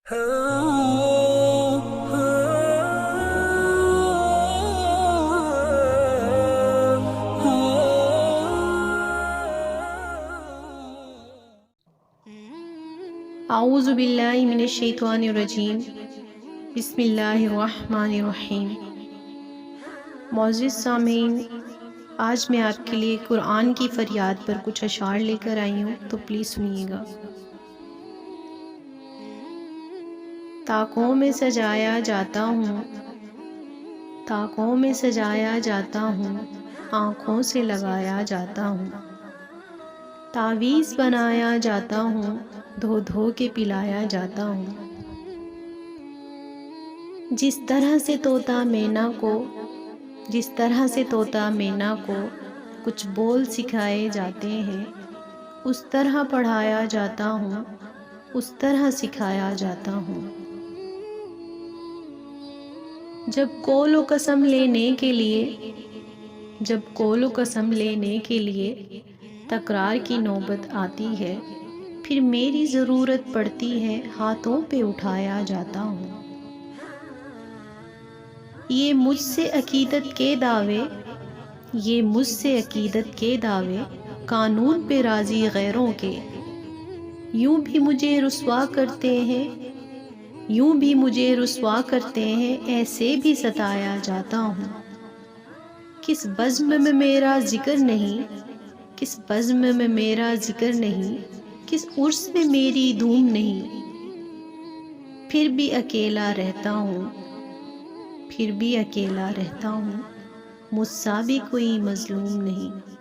اعوذ باللہ من الشیطان الرجیم، بسم اللہ الرحمن الرحیم۔ معزز سامعین، آج میں آپ کے لیے قرآن کی فریاد پر کچھ اشعار لے کر آئی ہوں، تو پلیز سنیے گا۔ طاقوں میں سجایا جاتا ہوں، طاقوں میں سجایا جاتا ہوں، آنکھوں سے لگایا جاتا ہوں، تعویذ بنایا جاتا ہوں، دھو دھو کے پلایا جاتا ہوں۔ جس طرح سے طوطا مینا کو، جس طرح سے طوطا مینا کو کچھ بول سکھائے جاتے ہیں، اس طرح پڑھایا جاتا ہوں، اس طرح سکھایا جاتا ہوں۔ جب قول و قسم لینے کے لیے، جب قول و قسم لینے کے لیے تکرار کی نوبت آتی ہے، پھر میری ضرورت پڑتی ہے، ہاتھوں پہ اٹھایا جاتا ہوں۔ یہ مجھ سے عقیدت کے دعوے، یہ مجھ سے عقیدت کے دعوے، قانون پہ راضی غیروں کے، یوں بھی مجھے رسوا کرتے ہیں، یوں بھی مجھے رسوا کرتے ہیں، ایسے بھی ستایا جاتا ہوں۔ کس بزم میں میرا ذکر نہیں، کس بزم میں میرا ذکر نہیں، کس عرس میں میری دھوم نہیں، پھر بھی اکیلا رہتا ہوں، پھر بھی اکیلا رہتا ہوں، مجھ سا بھی کوئی مظلوم نہیں۔